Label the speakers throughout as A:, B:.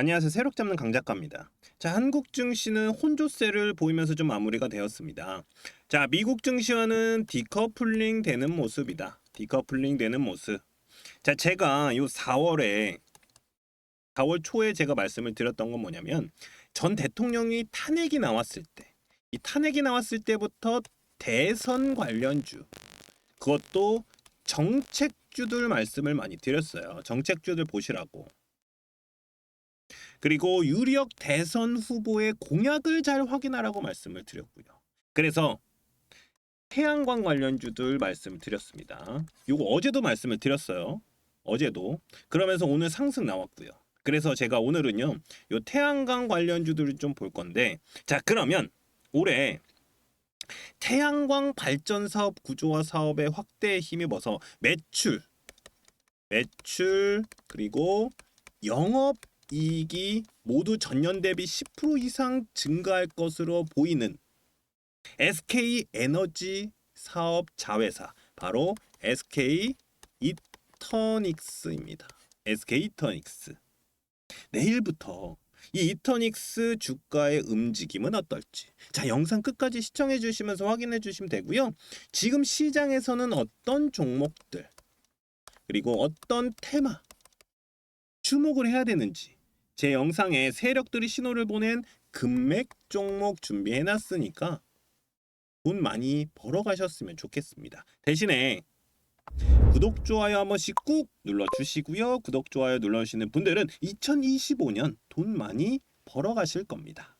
A: 안녕하세요. 새롭 잡는 강 작가입니다. 자, 한국 증시는 혼조세를 보이면서 좀 마무리가 되었습니다. 자, 미국 증시와는 디커플링 되는 모습이다. 디커플링 되는 모습. 자, 제가 요 4월 초에 제가 말씀을 드렸던 건 뭐냐면 전 대통령이 탄핵이 나왔을 때, 이 탄핵이 나왔을 때부터 대선 관련주, 그것도 정책주들 말씀을 많이 드렸어요. 정책주들 보시라고. 그리고 유력 대선 후보의 공약을 잘 확인하라고 말씀을 드렸고요. 그래서 태양광 관련주들 말씀을 드렸습니다. 요거 어제도 말씀을 드렸어요. 어제도. 그러면서 오늘 상승 나왔고요. 그래서 제가 오늘은요. 요 태양광 관련주들을 좀 볼 건데, 자, 그러면 올해 태양광 발전 사업 구조화 사업의 확대에 힘입어서 매출 그리고 영업 이익이 모두 전년 대비 10% 이상 증가할 것으로 보이는 SK 에너지 사업 자회사, 바로 SK 이터닉스입니다. SK 이터닉스. 내일부터 이 이터닉스 주가의 움직임은 어떨지, 자, 영상 끝까지 시청해 주시면서 확인해 주시면 되고요. 지금 시장에서는 어떤 종목들 그리고 어떤 테마 주목을 해야 되는지, 제 영상에 세력들이 신호를 보낸 금맥 종목 준비해 놨으니까 돈 많이 벌어 가셨으면 좋겠습니다. 대신에 구독 좋아요 한 번씩 꾹 눌러 주시고요. 구독 좋아요 눌러 주시는 분들은 2025년 돈 많이 벌어 가실 겁니다.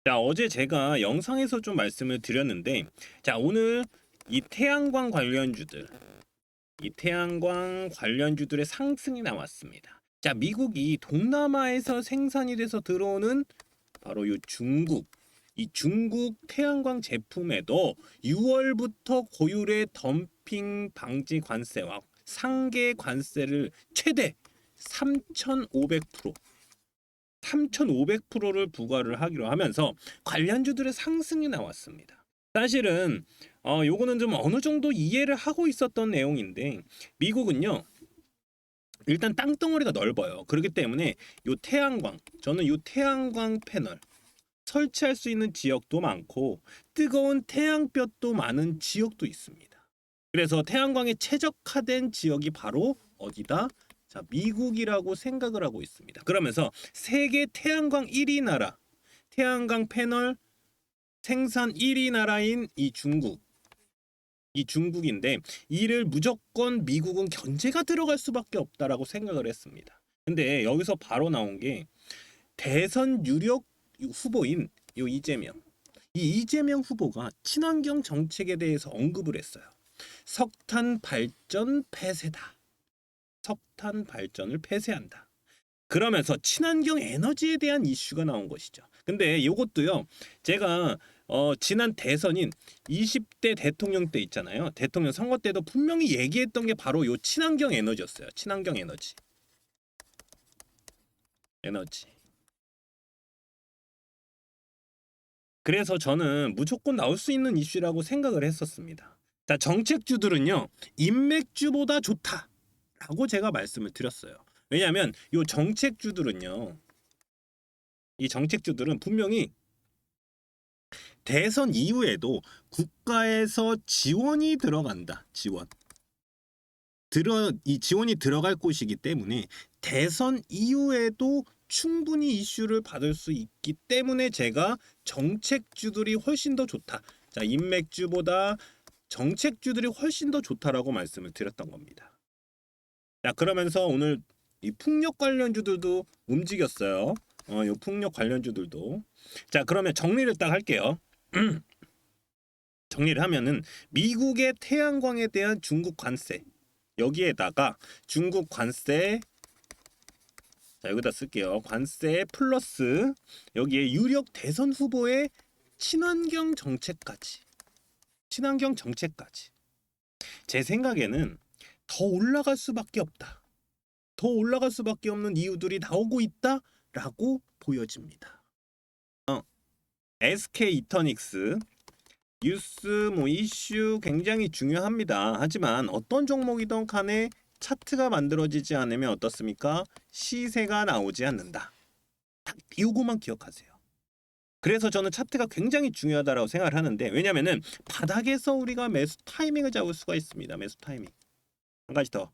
A: 자, 어제 제가 영상에서 좀 말씀을 드렸는데, 자, 오늘 이 태양광 관련주들의 상승이 나왔습니다. 자, 미국이 동남아에서 생산이 돼서 들어오는 바로 이 중국 태양광 제품에도 6월부터 고율의 덤핑 방지 관세와 상계 관세를 최대 3,500%를 부과를 하기로 하면서 관련주들의 상승이 나왔습니다. 사실은 요거는 좀 어느 정도 이해를 하고 있었던 내용인데, 미국은요 일단 땅덩어리가 넓어요. 그렇기 때문에 저는 요 태양광 패널 설치할 수 있는 지역도 많고 뜨거운 태양볕도 많은 지역도 있습니다. 그래서 태양광에 최적화된 지역이 바로 어디다? 자, 미국이라고 생각을 하고 있습니다. 그러면서 세계 태양광 1위 나라, 태양광 패널 생산 1위 나라인 이 중국인데, 이를 무조건 미국은 견제가 들어갈 수밖에 없다라고 생각을 했습니다. 근데 여기서 바로 나온 게 대선 유력 후보인 이 이재명 후보가 친환경 정책에 대해서 언급을 했어요. 석탄 발전을 폐쇄한다. 그러면서 친환경 에너지에 대한 이슈가 나온 것이죠. 근데 이것도요, 제가 지난 대선인 20대 대통령 때 있잖아요. 대통령 선거 때도 분명히 얘기했던 게 바로 요 친환경 에너지였어요. 친환경 에너지. 그래서 저는 무조건 나올 수 있는 이슈라고 생각을 했었습니다. 자, 정책주들은요, 인맥주보다 좋다라고 제가 말씀을 드렸어요. 왜냐하면 이 정책주들은 분명히 대선 이후에도 국가에서 지원이 들어간다. 이 지원이 들어갈 곳이기 때문에 대선 이후에도 충분히 이슈를 받을 수 있기 때문에 제가 정책주들이 훨씬 더 좋다. 자, 인맥주보다 정책주들이 훨씬 더 좋다라고 말씀을 드렸던 겁니다. 자, 그러면서 오늘 이 풍력 관련주들도 움직였어요. 이 풍력 관련주들도. 자, 그러면 정리를 딱 할게요. 정리를 하면은 미국의 태양광에 대한 중국 관세, 여기에다가 중국 관세, 자, 여기다 쓸게요. 관세 플러스 여기에 유력 대선 후보의 친환경 정책까지. 제 생각에는 더 올라갈 수밖에 없다. 더 올라갈 수밖에 없는 이유들이 나오고 있다라고 보여집니다. SK 이터닉스 뉴스 이슈 굉장히 중요합니다. 하지만 어떤 종목이든 간에 차트가 만들어지지 않으면 어떻습니까? 시세가 나오지 않는다. 딱 이거만 기억하세요. 그래서 저는 차트가 굉장히 중요하다고 생각을 하는데, 왜냐면은 바닥에서 우리가 매수 타이밍을 잡을 수가 있습니다. 매수 타이밍. 한 가지 더.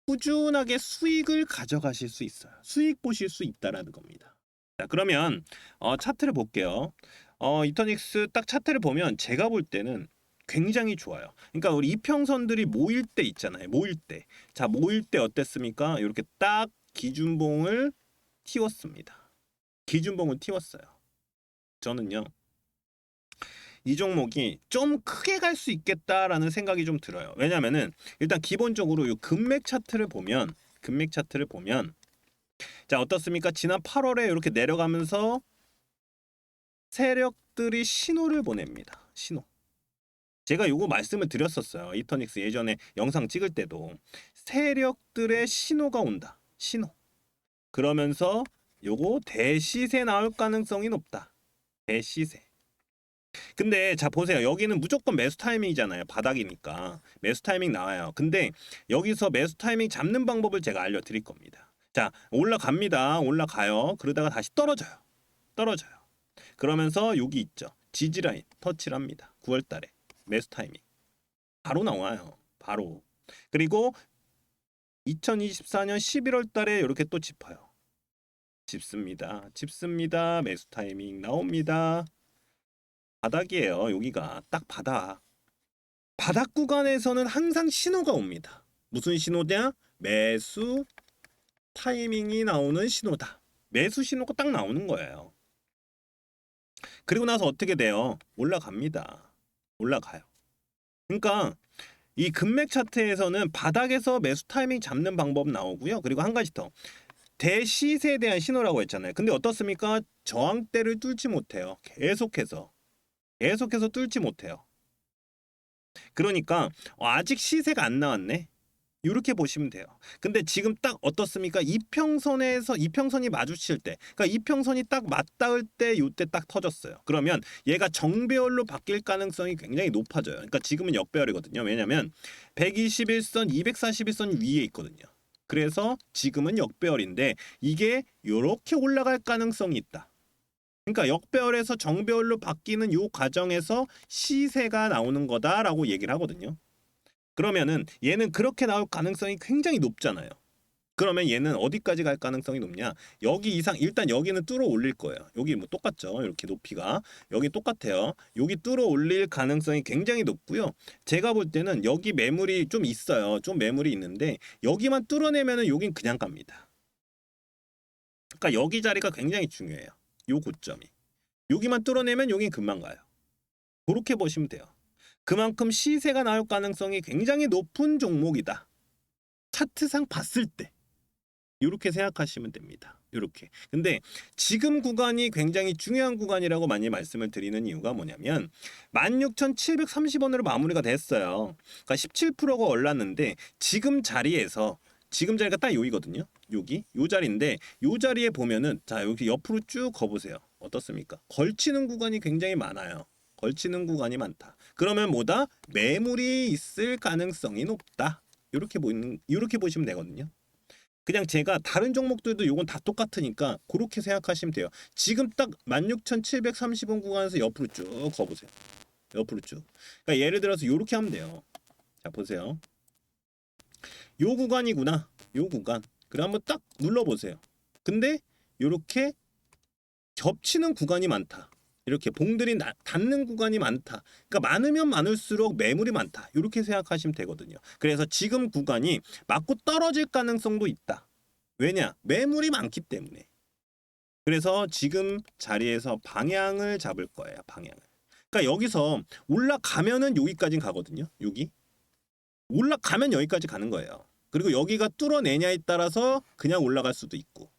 A: 꾸준하게 수익을 가져가실 수 있어요. 수익 보실 수 있다라는 겁니다. 자, 그러면 차트를 볼게요. 이터닉스 딱 차트를 보면 제가 볼 때는 굉장히 좋아요. 그러니까 우리 이평선들이 모일 때 있잖아요. 모일 때. 자, 모일 때 어땠습니까? 이렇게 딱 기준봉을 띄웠습니다. 기준봉을 띄웠어요. 저는요, 이 종목이 좀 크게 갈 수 있겠다라는 생각이 좀 들어요. 왜냐면은 일단 기본적으로 이 금맥 차트를 보면 자, 어떻습니까? 지난 8월에 이렇게 내려가면서 세력들이 신호를 보냅니다. 신호. 제가 요거 말씀을 드렸었어요. 이터닉스 예전에 영상 찍을 때도 세력들의 신호가 온다. 신호. 그러면서 요거 대시세 나올 가능성이 높다. 대시세. 근데 자 보세요. 여기는 무조건 매수 타이밍이잖아요. 바닥이니까 매수 타이밍 나와요. 근데 여기서 매수 타이밍 잡는 방법을 제가 알려드릴 겁니다. 자, 올라갑니다. 올라가요. 그러다가 다시 떨어져요. 떨어져요. 그러면서 여기 있죠. 지지라인 터치를 합니다. 9월 달에 매수 타이밍 바로 나와요. 바로. 그리고 2024년 11월 달에 이렇게 또 짚어요. 짚습니다. 짚습니다. 매수 타이밍 나옵니다. 바닥이에요. 여기가 딱 바닥. 바닥 구간에서는 항상 신호가 옵니다. 무슨 신호냐? 매수 타이밍이 나오는 신호다. 매수 신호가 딱 나오는 거예요. 그리고 나서 어떻게 돼요? 올라갑니다. 올라가요. 그러니까 이 금맥 차트에서는 바닥에서 매수 타이밍 잡는 방법 나오고요. 그리고 한 가지 더. 대시세에 대한 신호라고 했잖아요. 근데 어떻습니까? 저항대를 뚫지 못해요. 계속해서 뚫지 못해요. 그러니까 아직 시세가 안 나왔네. 이렇게 보시면 돼요. 근데 지금 딱 어떻습니까? 이평선이 마주칠 때, 그러니까 이평선이 딱 맞닿을 때 요때 딱 터졌어요. 그러면 얘가 정배열로 바뀔 가능성이 굉장히 높아져요. 그러니까 지금은 역배열이거든요. 왜냐면 121선, 241선 위에 있거든요. 그래서 지금은 역배열인데 이게 이렇게 올라갈 가능성이 있다. 그러니까 역배열에서 정배열로 바뀌는 요 과정에서 시세가 나오는 거다라고 얘기를 하거든요. 그러면은 얘는 그렇게 나올 가능성이 굉장히 높잖아요. 그러면 얘는 어디까지 갈 가능성이 높냐? 여기 이상 일단 여기는 뚫어 올릴 거예요. 여기 뭐 똑같죠. 이렇게 높이가 여기 똑같아요. 여기 뚫어 올릴 가능성이 굉장히 높고요. 제가 볼 때는 여기 매물이 좀 있어요. 좀 매물이 있는데 여기만 뚫어내면은 여긴 그냥 갑니다. 그러니까 여기 자리가 굉장히 중요해요. 요 고점이. 여기만 뚫어내면 여긴 금방 가요. 그렇게 보시면 돼요. 그만큼 시세가 나올 가능성이 굉장히 높은 종목이다. 차트상 봤을 때 이렇게 생각하시면 됩니다. 이렇게. 근데 지금 구간이 굉장히 중요한 구간이라고 많이 말씀을 드리는 이유가 뭐냐면 16,730원으로 마무리가 됐어요. 그러니까 17%가 올랐는데 지금 자리가 딱 여기거든요. 여기 요 자리인데 요 자리에 보면은 자 여기 옆으로 쭉 거보세요. 어떻습니까? 걸치는 구간이 굉장히 많아요. 걸치는 구간이 많다. 그러면 뭐다? 매물이 있을 가능성이 높다. 이렇게 보시면 되거든요. 그냥 제가 다른 종목들도 요건 다 똑같으니까 그렇게 생각하시면 돼요. 지금 딱 16,730원 구간에서 옆으로 쭉 거보세요. 옆으로 쭉. 그러니까 예를 들어서 요렇게 하면 돼요. 자 보세요. 요 구간이구나. 요 구간. 그래 한번 딱 눌러보세요. 근데 요렇게 겹치는 구간이 많다. 이렇게 봉들이 닿는 구간이 많다. 그러니까 많으면 많을수록 매물이 많다. 이렇게 생각하시면 되거든요. 그래서 지금 구간이 맞고 떨어질 가능성도 있다. 왜냐? 매물이 많기 때문에. 그래서 지금 자리에서 방향을 잡을 거예요. 방향을. 그러니까 여기서 올라가면은 여기까지 가거든요. 여기. 올라가면 여기까지 가는 거예요. 그리고 여기가 뚫어내냐에 따라서 그냥 올라갈 수도 있고.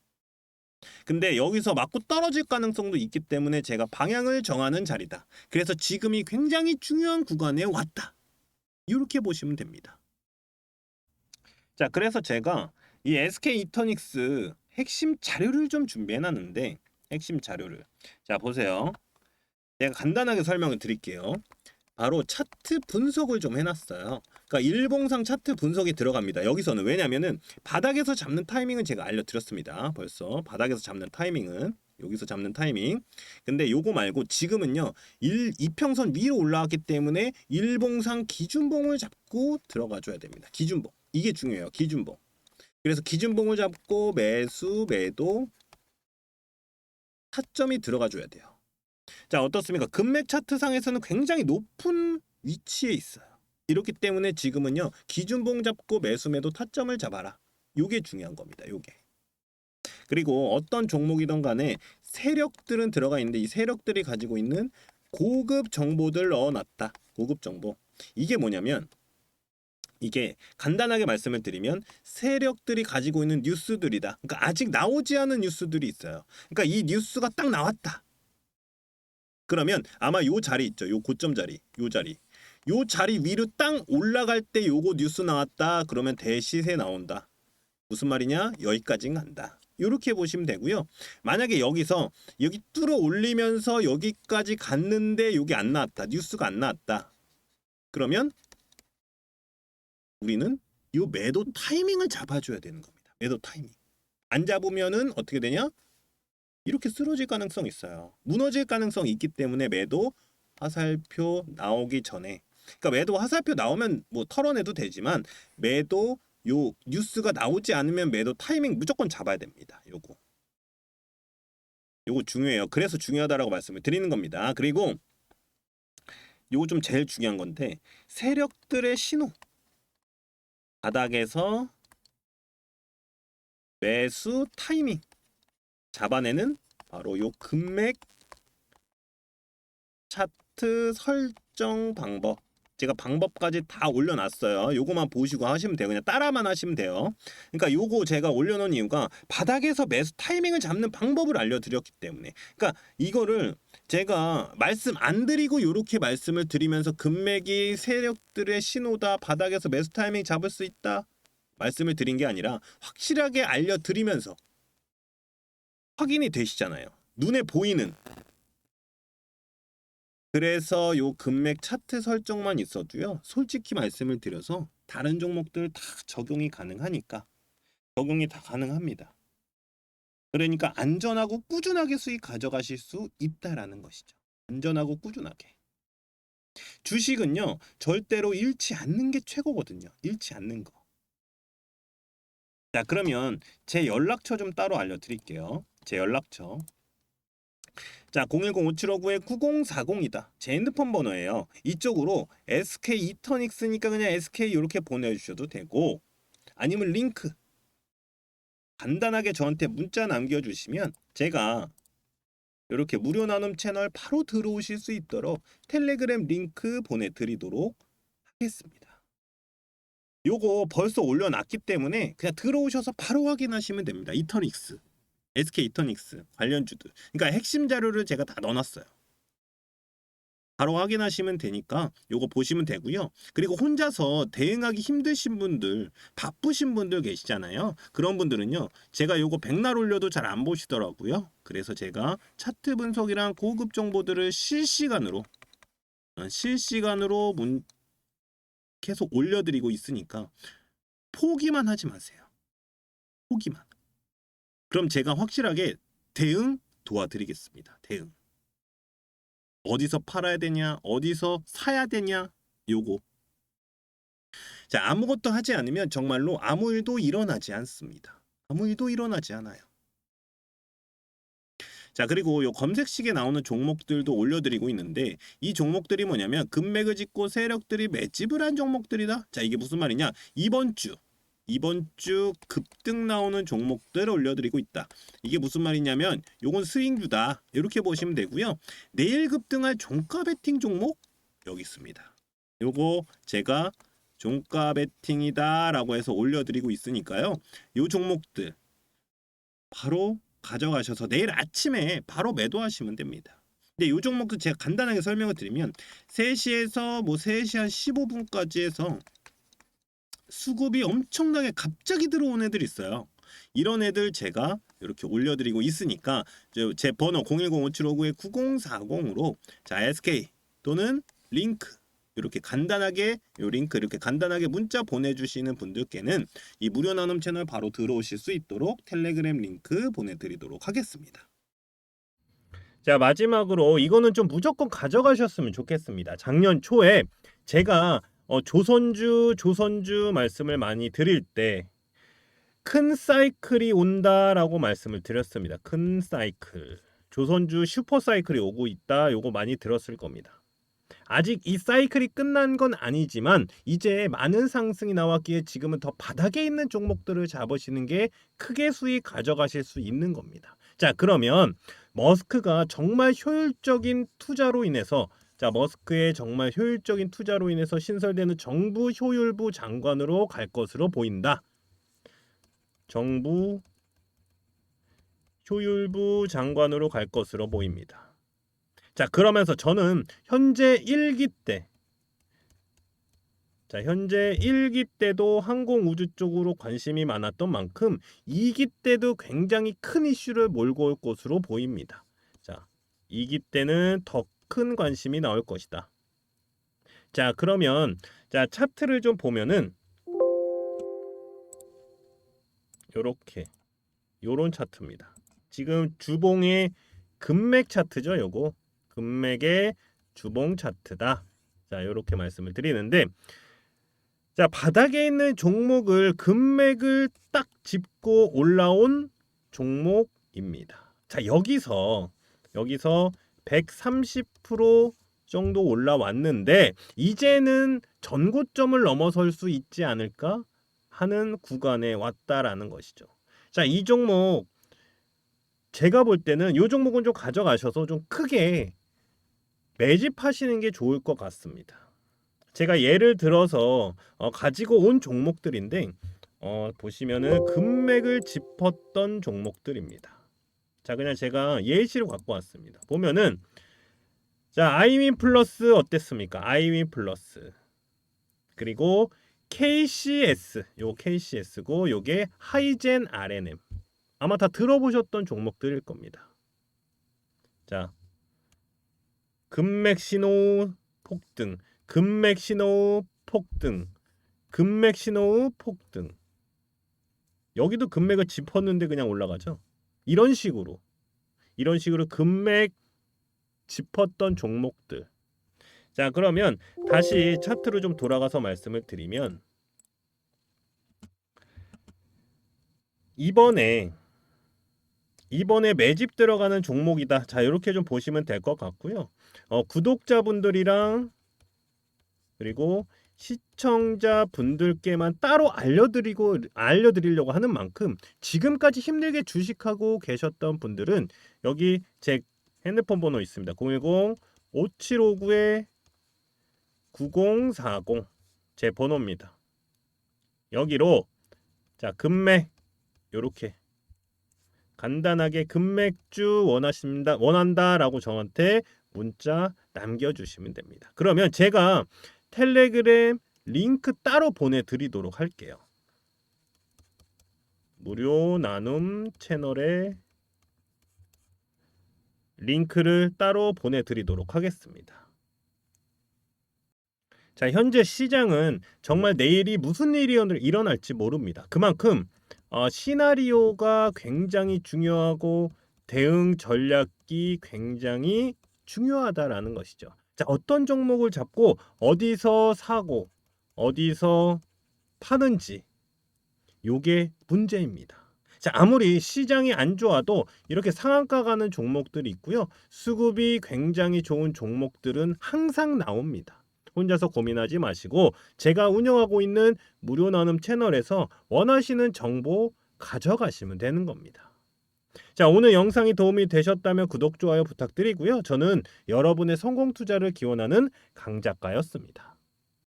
A: 근데 여기서 맞고 떨어질 가능성도 있기 때문에 제가 방향을 정하는 자리다. 그래서 지금이 굉장히 중요한 구간에 왔다. 이렇게 보시면 됩니다. 자, 그래서 제가 이 SK 이터닉스 핵심 자료를 좀 준비해 놨는데 핵심 자료를 자 보세요. 제가 간단하게 설명을 드릴게요. 바로 차트 분석을 좀 해놨어요. 그러니까 일봉상 차트 분석이 들어갑니다. 여기서는 왜냐면은 바닥에서 잡는 타이밍은 제가 알려드렸습니다. 벌써 바닥에서 잡는 타이밍은 여기서 잡는 타이밍. 근데 요거 말고 지금은요 이평선 위로 올라왔기 때문에 일봉상 기준봉을 잡고 들어가줘야 됩니다. 기준봉 이게 중요해요. 기준봉. 그래서 기준봉을 잡고 매수 매도 타점이 들어가줘야 돼요. 자 어떻습니까? 금맥 차트상에서는 굉장히 높은 위치에 있어요. 이렇기 때문에 지금은요 기준봉 잡고 매수 매도 타점을 잡아라. 요게 중요한 겁니다. 요게. 그리고 어떤 종목이든 간에 세력들은 들어가 있는데 이 세력들이 가지고 있는 고급 정보들 넣어놨다. 고급 정보. 이게 뭐냐면 이게 간단하게 말씀을 드리면 세력들이 가지고 있는 뉴스들이다. 그러니까 아직 나오지 않은 뉴스들이 있어요. 그러니까 이 뉴스가 딱 나왔다. 그러면 아마 요 자리 있죠. 요 고점 자리. 요 자리. 요 자리 위로 땅 올라갈 때 요거 뉴스 나왔다. 그러면 대시세 나온다. 무슨 말이냐? 여기까지는 간다. 이렇게 보시면 되고요. 만약에 여기서 여기 뚫어 올리면서 여기까지 갔는데 여기 안 나왔다. 뉴스가 안 나왔다. 그러면 우리는 이 매도 타이밍을 잡아줘야 되는 겁니다. 매도 타이밍. 안 잡으면은 어떻게 되냐? 이렇게 쓰러질 가능성이 있어요. 무너질 가능성이 있기 때문에 매도 화살표 나오기 전에 그러니까 매도 화살표 나오면 뭐 털어내도 되지만 매도 요 뉴스가 나오지 않으면 매도 타이밍 무조건 잡아야 됩니다. 요거 중요해요. 그래서 중요하다라고 말씀을 드리는 겁니다. 그리고 요거 좀 제일 중요한 건데 세력들의 신호 바닥에서 매수 타이밍 잡아내는 바로 요 금맥 차트 설정 방법. 제가 방법까지 다 올려놨어요. 요거만 보시고 하시면 돼요. 그냥 따라만 하시면 돼요. 그러니까 요거 제가 올려놓은 이유가 바닥에서 매수 타이밍을 잡는 방법을 알려드렸기 때문에. 그러니까 이거를 제가 말씀 안 드리고 요렇게 말씀을 드리면서 금맥이 세력들의 신호다. 바닥에서 매수 타이밍 잡을 수 있다. 말씀을 드린 게 아니라 확실하게 알려드리면서 확인이 되시잖아요. 눈에 보이는. 그래서 요 금맥 차트 설정만 있어도요. 솔직히 말씀을 드려서 다른 종목들 다 적용이 가능하니까 적용이 다 가능합니다. 그러니까 안전하고 꾸준하게 수익 가져가실 수 있다라는 것이죠. 안전하고 꾸준하게. 주식은요. 절대로 잃지 않는 게 최고거든요. 잃지 않는 거. 자 그러면 제 연락처 좀 따로 알려드릴게요. 제 연락처. 자 010-5759-9040이다. 제 핸드폰 번호예요. 이쪽으로 SK 이터닉스니까 그냥 SK 이렇게 보내주셔도 되고 아니면 링크 간단하게 저한테 문자 남겨주시면 제가 이렇게 무료 나눔 채널 바로 들어오실 수 있도록 텔레그램 링크 보내드리도록 하겠습니다. 요거 벌써 올려놨기 때문에 그냥 들어오셔서 바로 확인하시면 됩니다. 이터닉스 SK 이터닉스 관련주들. 그러니까 핵심 자료를 제가 다 넣어놨어요. 바로 확인하시면 되니까 요거 보시면 되고요. 그리고 혼자서 대응하기 힘드신 분들, 바쁘신 분들 계시잖아요. 그런 분들은요. 제가 요거 백날 올려도 잘 안 보시더라고요. 그래서 제가 차트 분석이랑 고급 정보들을 실시간으로 계속 올려드리고 있으니까 포기만 하지 마세요. 포기만. 그럼 제가 확실하게 대응 도와드리겠습니다. 대응. 어디서 팔아야 되냐, 어디서 사야 되냐, 요거. 자, 아무것도 하지 않으면 정말로 아무 일도 일어나지 않습니다. 아무 일도 일어나지 않아요. 자, 그리고 요 검색식에 나오는 종목들도 올려드리고 있는데 이 종목들이 뭐냐면 금맥을 짚고 세력들이 매집을 한 종목들이다. 자, 이게 무슨 말이냐? 이번 주 급등 나오는 종목들 올려드리고 있다. 이게 무슨 말이냐면 요건 스윙주다. 이렇게 보시면 되고요. 내일 급등할 종가 베팅 종목 여기 있습니다. 요거 제가 종가 베팅이다 라고 해서 올려드리고 있으니까요. 요 종목들 바로 가져가셔서 내일 아침에 바로 매도하시면 됩니다. 근데 요 종목도 제가 간단하게 설명을 드리면 3시에서 뭐 3시 한 15분까지 해서 수급이 엄청나게 갑자기 들어온 애들 있어요. 이런 애들 제가 이렇게 올려드리고 있으니까 제 번호 010-5759-9040으로 자 SK 또는 링크 이렇게 간단하게 요 링크 이렇게 간단하게 문자 보내주시는 분들께는 이 무료 나눔 채널 바로 들어오실 수 있도록 텔레그램 링크 보내드리도록 하겠습니다. 자, 마지막으로 이거는 좀 무조건 가져가셨으면 좋겠습니다. 작년 초에 제가 조선주 말씀을 많이 드릴 때 큰 사이클이 온다라고 말씀을 드렸습니다. 큰 사이클. 조선주 슈퍼 사이클이 오고 있다. 요거 많이 들었을 겁니다. 아직 이 사이클이 끝난 건 아니지만 이제 많은 상승이 나왔기에 지금은 더 바닥에 있는 종목들을 잡으시는 게 크게 수익 가져가실 수 있는 겁니다. 자, 그러면 머스크가 정말 효율적인 투자로 인해서 머스크의 정말 효율적인 투자로 인해서 신설되는 정부 효율부 장관으로 갈 것으로 보인다. 정부 효율부 장관으로 갈 것으로 보입니다. 자, 그러면서 저는 현재 1기 때도 항공우주 쪽으로 관심이 많았던 만큼 2기 때도 굉장히 큰 이슈를 몰고 올 것으로 보입니다. 자, 2기 때는 더 큰 관심이 나올 것이다. 자, 그러면 차트를 좀 보면은 요런 차트입니다. 지금 주봉의 금맥 차트죠. 요거 금맥의 주봉 차트다. 자, 요렇게 말씀을 드리는데, 자, 바닥에 있는 종목을 금맥을 딱 짚고 올라온 종목입니다. 자, 여기서 130% 정도 올라왔는데 이제는 전고점을 넘어설 수 있지 않을까 하는 구간에 왔다라는 것이죠. 자, 이 종목 제가 볼 때는 이 종목은 좀 가져가셔서 좀 크게 매집하시는 게 좋을 것 같습니다. 제가 예를 들어서 가지고 온 종목들인데 보시면은 금맥을 짚었던 종목들입니다. 자, 그냥 제가 예시로 갖고 왔습니다. 보면은 아이윈 플러스 어땠습니까? 아이윈 플러스 그리고 KCS 요 KCS고 요게 하이젠 RNM 아마 다 들어보셨던 종목들일 겁니다. 자, 금맥 신호 폭등, 금맥 신호 폭등, 금맥 신호 폭등. 여기도 금맥을 짚었는데 그냥 올라가죠. 이런 식으로 금맥 짚었던 종목들. 자, 그러면 다시 차트로 좀 돌아가서 말씀을 드리면 이번에 매집 들어가는 종목이다. 자, 이렇게 좀 보시면 될 것 같고요. 구독자분들이랑 그리고 시청자분들께만 따로 알려드리려고 하는 만큼 지금까지 힘들게 주식하고 계셨던 분들은 여기 제 핸드폰 번호 있습니다. 010-5759-9040 제 번호입니다. 여기로 금맥 요렇게 간단하게 금맥주 원한다라고 저한테 문자 남겨주시면 됩니다. 그러면 제가 텔레그램 링크 따로 보내드리도록 할게요. 무료 나눔 채널에 링크를 따로 보내드리도록 하겠습니다. 자, 현재 시장은 정말 내일이 무슨 일이 일어날지 모릅니다. 그만큼 시나리오가 굉장히 중요하고 대응 전략이 굉장히 중요하다라는 것이죠. 자, 어떤 종목을 잡고 어디서 사고 어디서 파는지 요게 문제입니다. 자, 아무리 시장이 안 좋아도 이렇게 상한가 가는 종목들이 있고요. 수급이 굉장히 좋은 종목들은 항상 나옵니다. 혼자서 고민하지 마시고 제가 운영하고 있는 무료 나눔 채널에서 원하시는 정보 가져가시면 되는 겁니다. 자, 오늘 영상이 도움이 되셨다면 구독, 좋아요 부탁드리고요. 저는 여러분의 성공 투자를 기원하는 강 작가였습니다.